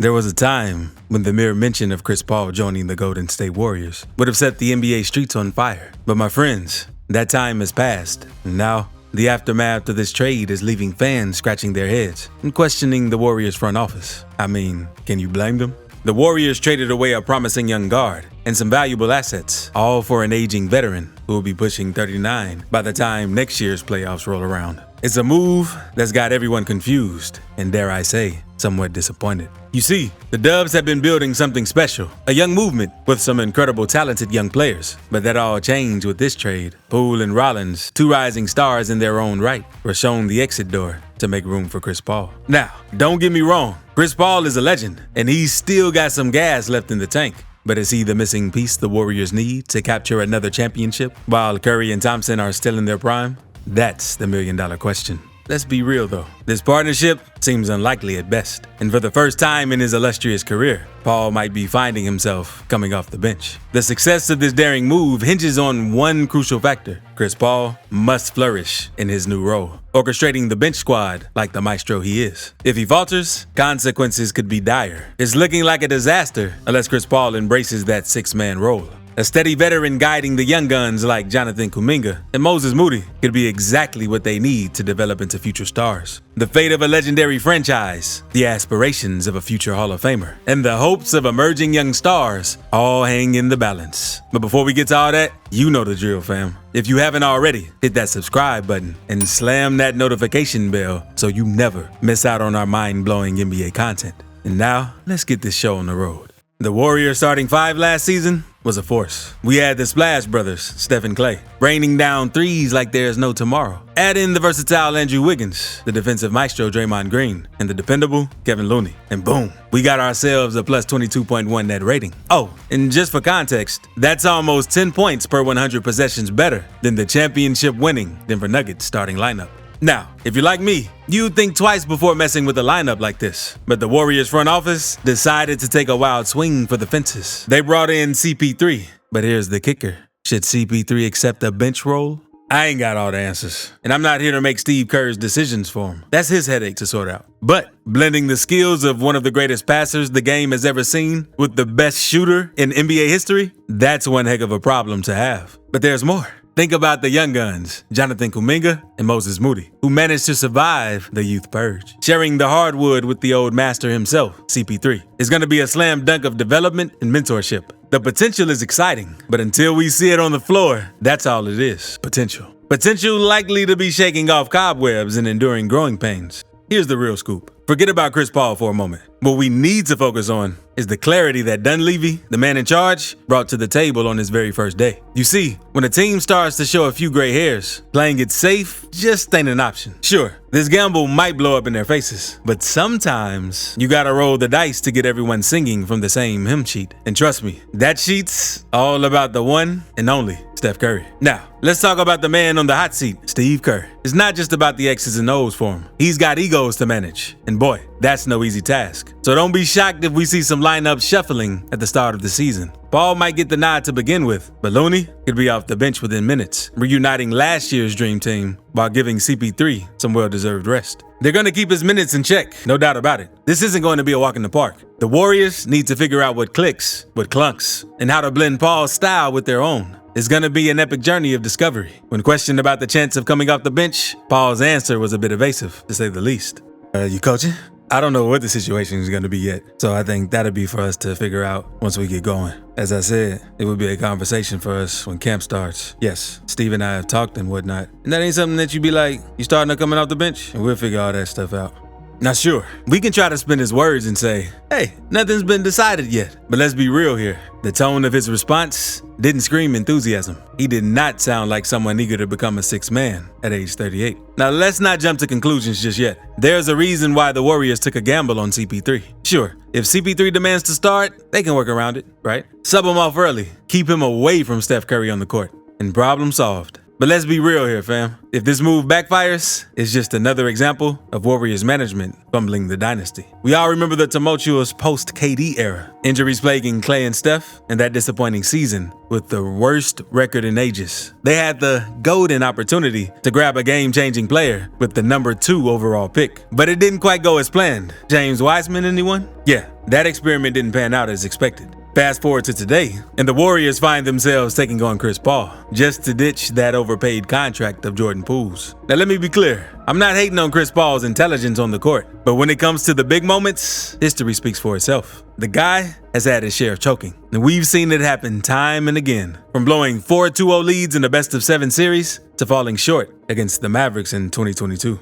There was a time when the mere mention of Chris Paul joining the Golden State Warriors would have set the NBA streets on fire. But my friends, that time has passed. And now, the aftermath of this trade is leaving fans scratching their heads and questioning the Warriors front office. I mean, can you blame them? The Warriors traded away a promising young guard and some valuable assets, all for an aging veteran who will be pushing 39 by the time next year's playoffs roll around. It's a move that's got everyone confused and, dare I say, somewhat disappointed. You see, the Dubs have been building something special, a young movement with some incredible talented young players. But that all changed with this trade. Poole and Rollins, two rising stars in their own right, were shown the exit door to make room for Chris Paul. Now, don't get me wrong, Chris Paul is a legend, and he's still got some gas left in the tank. But is he the missing piece the Warriors need to capture another championship while Curry and Thompson are still in their prime? That's the million-dollar question. Let's be real though, this partnership seems unlikely at best. And for the first time in his illustrious career, Paul might be finding himself coming off the bench. The success of this daring move hinges on one crucial factor. Chris Paul must flourish in his new role, orchestrating the bench squad like the maestro he is. If he falters, consequences could be dire. It's looking like a disaster unless Chris Paul embraces that six-man role. A steady veteran guiding the young guns like Jonathan Kuminga and Moses Moody could be exactly what they need to develop into future stars. The fate of a legendary franchise, the aspirations of a future Hall of Famer, and the hopes of emerging young stars all hang in the balance. But before we get to all that, you know the drill, fam. If you haven't already, hit that subscribe button and slam that notification bell so you never miss out on our mind-blowing NBA content. And now, let's get this show on the road. The Warriors starting five last season was a force. We had the Splash Brothers, Steph and Clay, raining down threes like there's no tomorrow. Add in the versatile Andrew Wiggins, the defensive maestro Draymond Green, and the dependable Kevin Looney. And boom, we got ourselves a plus 22.1 net rating. Oh, and just for context, that's almost 10 points per 100 possessions better than the championship-winning Denver Nuggets starting lineup. Now, if you're like me, you'd think twice before messing with a lineup like this. But the Warriors front office decided to take a wild swing for the fences. They brought in CP3, but here's the kicker. Should CP3 accept a bench role? I ain't got all the answers, and I'm not here to make Steve Kerr's decisions for him. That's his headache to sort out. But blending the skills of one of the greatest passers the game has ever seen with the best shooter in NBA history, that's one heck of a problem to have. But there's more. Think about the young guns, Jonathan Kuminga and Moses Moody, who managed to survive the youth purge. Sharing the hardwood with the old master himself, CP3, is going to be a slam dunk of development and mentorship. The potential is exciting, but until we see it on the floor, that's all it is, potential. Potential likely to be shaking off cobwebs and enduring growing pains. Here's the real scoop. Forget about Chris Paul for a moment. What we need to focus on is the clarity that Dunleavy, the man in charge, brought to the table on his very first day. You see, when a team starts to show a few gray hairs, playing it safe just ain't an option. Sure, this gamble might blow up in their faces, but sometimes you gotta roll the dice to get everyone singing from the same hymn sheet. And trust me, that sheet's all about the one and only Steph Curry. Now, let's talk about the man on the hot seat, Steve Kerr. It's not just about the X's and O's for him. He's got egos to manage. And boy, that's no easy task. So don't be shocked if we see some lineup shuffling at the start of the season. Paul might get the nod to begin with, but Looney could be off the bench within minutes, reuniting last year's dream team while giving CP3 some well-deserved rest. They're going to keep his minutes in check, no doubt about it. This isn't going to be a walk in the park. The Warriors need to figure out what clicks, what clunks, and how to blend Paul's style with their own. It's going to be an epic journey of discovery. When questioned about the chance of coming off the bench, Paul's answer was a bit evasive, to say the least. You coaching? I don't know what the situation is going to be yet, so I think that'll be for us to figure out once we get going. As I said, it would be a conversation for us when camp starts. Yes, Steve and I have talked and whatnot. And that ain't something that you be like, you starting to coming off the bench? And we'll figure all that stuff out. Now sure, we can try to spin his words and say, hey, nothing's been decided yet. But let's be real here. The tone of his response didn't scream enthusiasm. He did not sound like someone eager to become a sixth man at age 38. Now let's not jump to conclusions just yet. There's a reason why the Warriors took a gamble on CP3. Sure, if CP3 demands to start, they can work around it, right? Sub him off early, keep him away from Steph Curry on the court, and problem solved. But let's be real here, fam. If this move backfires, it's just another example of Warriors management fumbling the dynasty. We all remember the tumultuous post-KD era, injuries plaguing Clay and Steph, and that disappointing season with the worst record in ages. They had the golden opportunity to grab a game-changing player with the number 2 overall pick, but it didn't quite go as planned. James Wiseman, anyone? Yeah, that experiment didn't pan out as expected. Fast forward to today, and the Warriors find themselves taking on Chris Paul, just to ditch that overpaid contract of Jordan Poole's. Now let me be clear, I'm not hating on Chris Paul's intelligence on the court, but when it comes to the big moments, history speaks for itself. The guy has had his share of choking, and we've seen it happen time and again, from blowing 4-2-0 leads in the best-of-7 series to falling short against the Mavericks in 2022.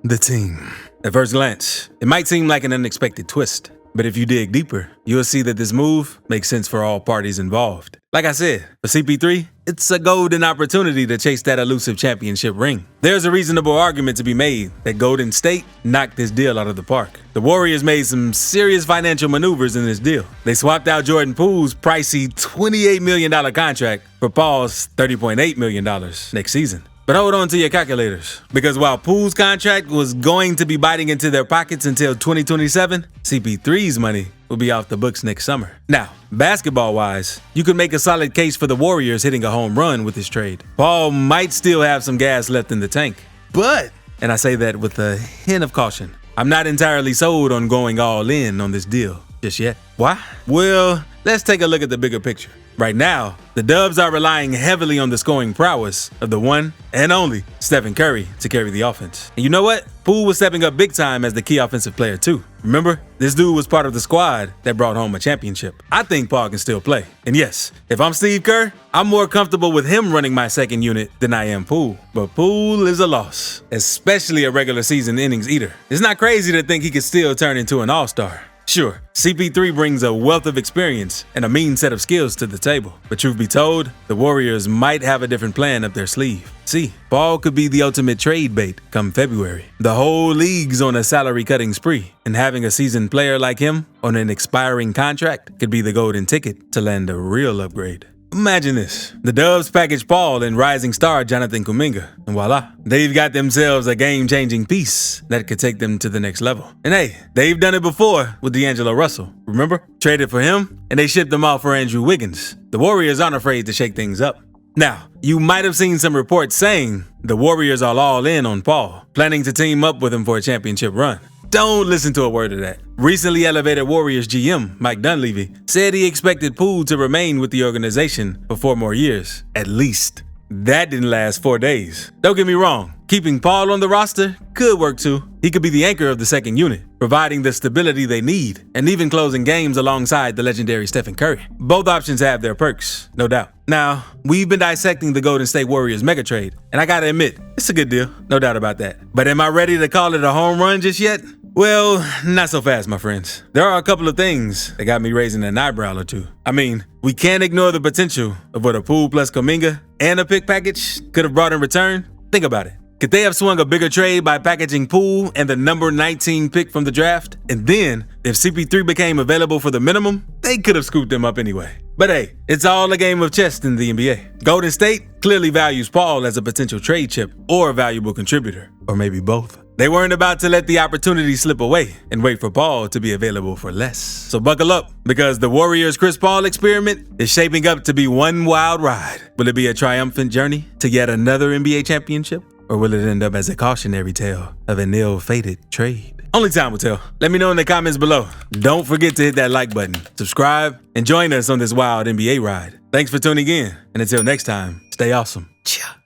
The team. At first glance, it might seem like an unexpected twist. But if you dig deeper, you'll see that this move makes sense for all parties involved. Like I said, for CP3, it's a golden opportunity to chase that elusive championship ring. There's a reasonable argument to be made that Golden State knocked this deal out of the park. The Warriors made some serious financial maneuvers in this deal. They swapped out Jordan Poole's pricey $28 million contract for Paul's $30.8 million next season. But hold on to your calculators, because while Poole's contract was going to be biting into their pockets until 2027, CP3's money will be off the books next summer. Now, basketball-wise, you could make a solid case for the Warriors hitting a home run with this trade. Paul might still have some gas left in the tank, but, and I say that with a hint of caution, I'm not entirely sold on going all in on this deal just yet. Why? Well, let's take a look at the bigger picture. Right now, the Dubs are relying heavily on the scoring prowess of the one and only Stephen Curry to carry the offense. And you know what? Poole was stepping up big time as the key offensive player too. Remember, this dude was part of the squad that brought home a championship. I think Paul can still play. And yes, if I'm Steve Kerr, I'm more comfortable with him running my second unit than I am Poole. But Poole is a loss, especially a regular season innings eater. It's not crazy to think he could still turn into an all-star. Sure, CP3 brings a wealth of experience and a mean set of skills to the table. But truth be told, the Warriors might have a different plan up their sleeve. See, Paul could be the ultimate trade bait come February. The whole league's on a salary-cutting spree, and having a seasoned player like him on an expiring contract could be the golden ticket to land a real upgrade. Imagine this. The Dubs package Paul and rising star Jonathan Kuminga, and voila, they've got themselves a game-changing piece that could take them to the next level. And hey, they've done it before with D'Angelo Russell. Remember? Traded for him, and they shipped him off for Andrew Wiggins. The Warriors aren't afraid to shake things up. Now, you might have seen some reports saying the Warriors are all in on Paul, planning to team up with him for a championship run. Don't listen to a word of that. Recently elevated Warriors GM Mike Dunleavy said he expected Poole to remain with the organization for 4 more years, at least. That didn't last 4 days. Don't get me wrong, keeping Paul on the roster could work too. He could be the anchor of the second unit, providing the stability they need, and even closing games alongside the legendary Stephen Curry. Both options have their perks, no doubt. Now, we've been dissecting the Golden State Warriors mega trade, and I gotta admit, it's a good deal, no doubt about that. But am I ready to call it a home run just yet? Well, not so fast, my friends. There are a couple of things that got me raising an eyebrow or two. I mean, we can't ignore the potential of what a Poole plus Kuminga and a pick package could have brought in return. Think about it. Could they have swung a bigger trade by packaging Poole and the number 19 pick from the draft? And then, if CP3 became available for the minimum, they could have scooped them up anyway. But hey, it's all a game of chess in the NBA. Golden State clearly values Paul as a potential trade chip or a valuable contributor, or maybe both. They weren't about to let the opportunity slip away and wait for Paul to be available for less. So buckle up, because the Warriors' Chris Paul experiment is shaping up to be one wild ride. Will it be a triumphant journey to yet another NBA championship? Or will it end up as a cautionary tale of an ill-fated trade? Only time will tell. Let me know in the comments below. Don't forget to hit that like button, subscribe, and join us on this wild NBA ride. Thanks for tuning in, and until next time, stay awesome. Ciao.